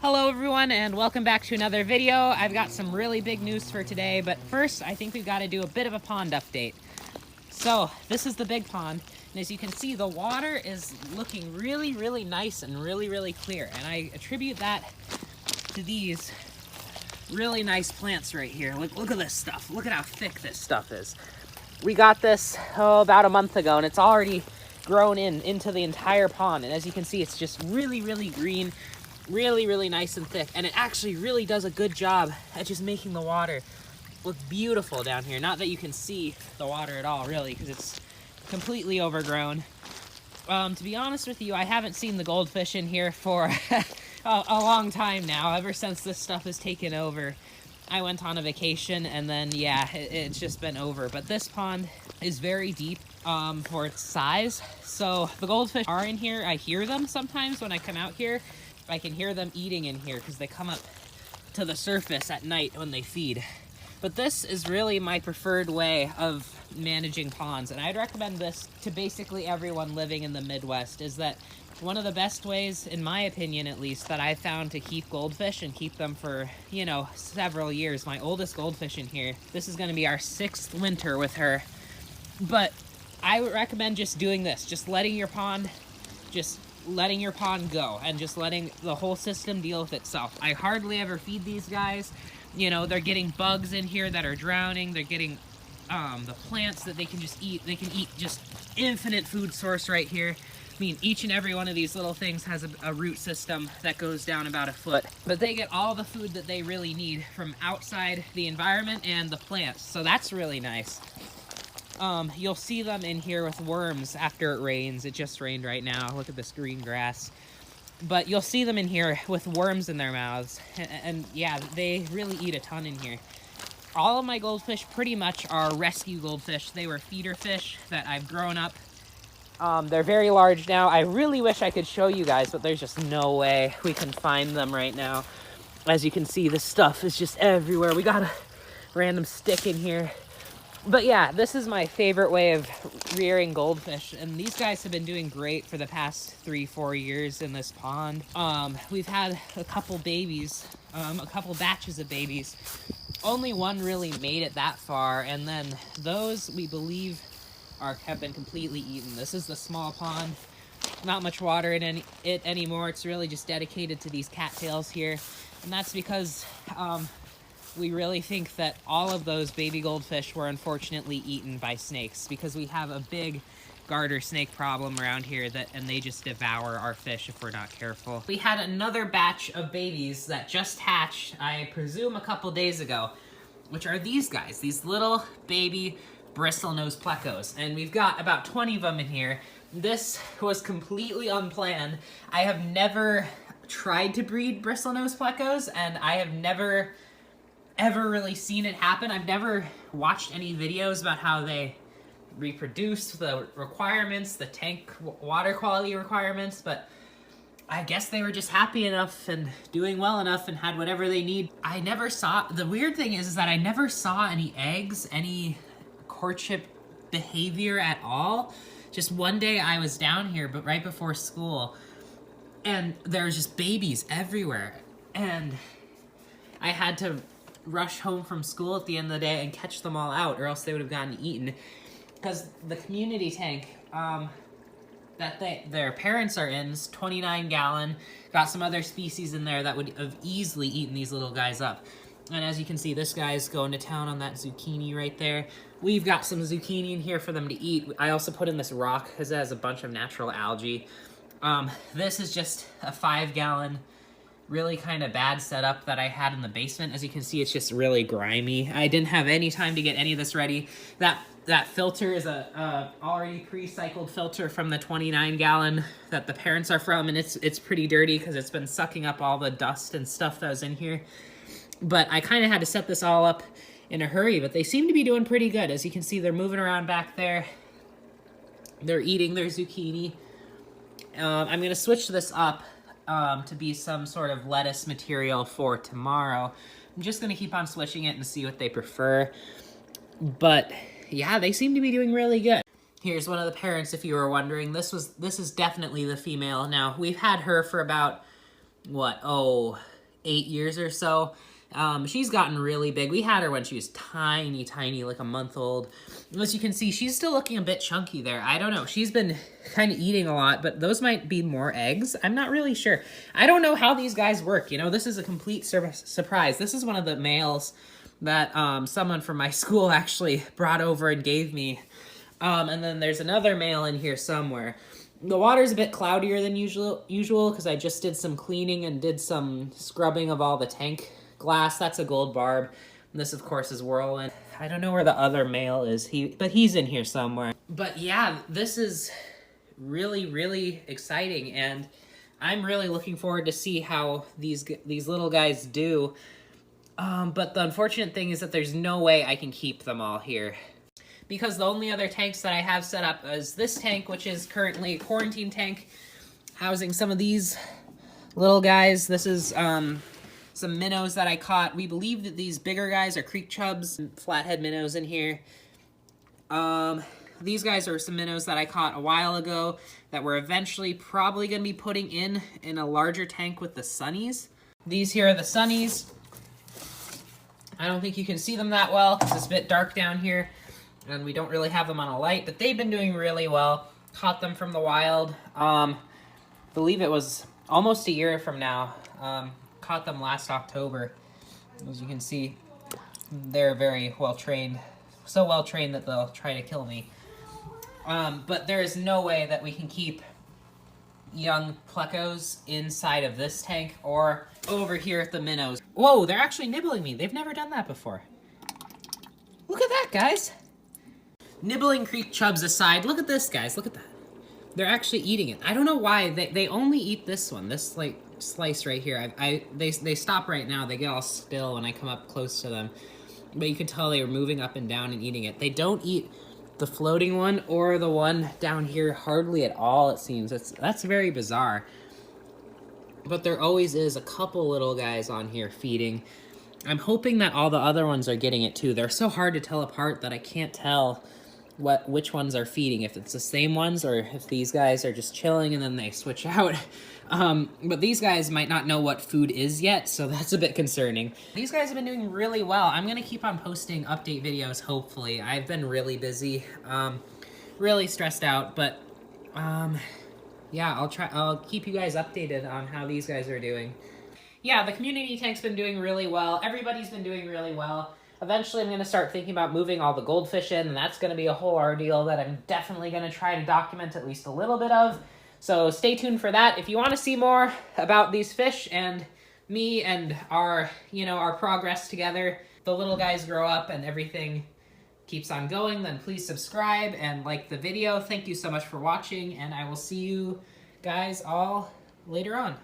Hello everyone and welcome back to another video. I've got some really big news for today, but first I think we've got to do a bit of a pond update. So this is the big pond, and as you can see the water is looking really nice and really clear, and I attribute that to these really nice plants right here. Look at this stuff. Look at how thick this stuff is. We got this about a month ago, and it's already grown into the entire pond, and as you can see it's just really green, really nice and thick, and it actually really does a good job at just making the water look beautiful down here. Not that you can see the water at all really, because it's completely overgrown. To be honest with you, I haven't seen the goldfish in here for a long time now, ever since this stuff has taken over. I went on a vacation and then yeah, it's just been over. But this pond is very deep for its size, so the goldfish are in here. I hear them sometimes when I come out here. I can hear them eating in here because they come up to the surface at night when they feed. But this is really my preferred way of managing ponds, and I'd recommend this to basically everyone living in the Midwest. Is that one of the best ways, in my opinion at least, that I've found to keep goldfish and keep them for, you know, several years. My oldest goldfish in here, this is going to be our 6th winter with her. But I would recommend just doing this, just letting your pond go and just letting the whole system deal with itself. I hardly ever feed these guys. You know, they're getting bugs in here that are drowning. They're getting the plants that they can just eat. They can eat just infinite food source right here. I mean, each and every one of these little things has a root system that goes down about a foot. But they get all the food that they really need from outside the environment and the plants. So that's really nice. You'll see them in here with worms after it rains. It just rained right now. Look at this green grass. But you'll see them in here with worms in their mouths. And yeah, they really eat a ton in here. All of my goldfish pretty much are rescue goldfish. They were feeder fish that I've grown up. They're very large now. I really wish I could show you guys, but there's just no way we can find them right now. As you can see, this stuff is just everywhere. We got a random stick in here. But yeah, this is my favorite way of rearing goldfish, and these guys have been doing great for the past 3-4 years in this pond. We've had a couple babies, a couple batches of babies. Only one really made it that far, and then those, we believe, have been completely eaten. This is the small pond. Not much water in it anymore. It's really just dedicated to these cattails here, and that's because we really think that all of those baby goldfish were unfortunately eaten by snakes, because we have a big garter snake problem around here, and they just devour our fish if we're not careful. We had another batch of babies that just hatched, I presume a couple days ago, which are these guys, these little baby Bristlenose Pleckos, and we've got about 20 of them in here. This was completely unplanned. I have never tried to breed Bristlenose Pleckos, and I have never ever really seen it happen. I've never watched any videos about how they reproduce, the requirements, the tank water quality requirements, but I guess they were just happy enough and doing well enough and had whatever they need. I never saw, the weird thing is that I never saw any eggs, any courtship behavior at all. Just one day I was down here, but right before school, and there was just babies everywhere, and I had to rush home from school at the end of the day and catch them all out, or else they would have gotten eaten. Because the community tank that their parents are in is 29-gallon. Got some other species in there that would have easily eaten these little guys up. And as you can see, this guy's going to town on that zucchini right there. We've got some zucchini in here for them to eat. I also put in this rock because it has a bunch of natural algae. This is just a 5-gallon really kind of bad setup that I had in the basement. As you can see, it's just really grimy. I didn't have any time to get any of this ready. That filter is a already pre-cycled filter from the 29-gallon that the parents are from, and it's pretty dirty because it's been sucking up all the dust and stuff that was in here. But I kind of had to set this all up in a hurry, but they seem to be doing pretty good. As you can see, they're moving around back there. They're eating their zucchini. I'm going to switch this up to be some sort of lettuce material for tomorrow. I'm just going to keep on switching it and see what they prefer. But yeah, they seem to be doing really good. Here's one of the parents, if you were wondering. This is definitely the female. Now, we've had her for about, what, 8 years or so. She's gotten really big. We had her when she was tiny, tiny, like a month old. As you can see, she's still looking a bit chunky there. I don't know. She's been kind of eating a lot, but those might be more eggs. I'm not really sure. I don't know how these guys work. You know, this is a complete surprise. This is one of the males that someone from my school actually brought over and gave me. And then there's another male in here somewhere. The water's a bit cloudier than usual because I just did some cleaning and did some scrubbing of all the tank glass. That's a gold barb. And this, of course, is Whirlwind. I don't know where the other male is, but he's in here somewhere. But yeah, this is really, really exciting, and I'm really looking forward to see how these little guys do. But the unfortunate thing is that there's no way I can keep them all here, because the only other tanks that I have set up is this tank, which is currently a quarantine tank, housing some of these little guys. This is some minnows that I caught. We believe that these bigger guys are creek chubs, flathead minnows in here. These guys are some minnows that I caught a while ago that we're eventually probably going to be putting in a larger tank with the sunnies. These here are the sunnies. I don't think you can see them that well because it's a bit dark down here, and we don't really have them on a light, but they've been doing really well. Caught them from the wild. Believe it was almost a year from now. Caught them last October. As you can see, they're very well trained. So well trained that they'll try to kill me. But there is no way that we can keep young Pleckos inside of this tank or over here at the minnows. Whoa, they're actually nibbling me. They've never done that before. Look at that, guys. Nibbling creek chubs aside, look at this, guys. Look at that. They're actually eating it. I don't know why. They only eat this one. This, like, slice right here. They stop right now. They get all still when I come up close to them. But you can tell they are moving up and down and eating it. They don't eat the floating one or the one down here hardly at all, it seems. That's very bizarre. But there always is a couple little guys on here feeding. I'm hoping that all the other ones are getting it too. They're so hard to tell apart that I can't tell which ones are feeding, if it's the same ones or if these guys are just chilling and then they switch out. But these guys might not know what food is yet, so that's a bit concerning. These guys have been doing really well. I'm gonna keep on posting update videos, hopefully. I've been really busy, really stressed out, but yeah, I'll keep you guys updated on how these guys are doing. Yeah, the community tank's been doing really well. Everybody's been doing really well. Eventually, I'm going to start thinking about moving all the goldfish in, and that's going to be a whole ordeal that I'm definitely going to try to document at least a little bit of. So stay tuned for that. If you want to see more about these fish and me and our progress together, the little guys grow up and everything keeps on going, then please subscribe and like the video. Thank you so much for watching, and I will see you guys all later on.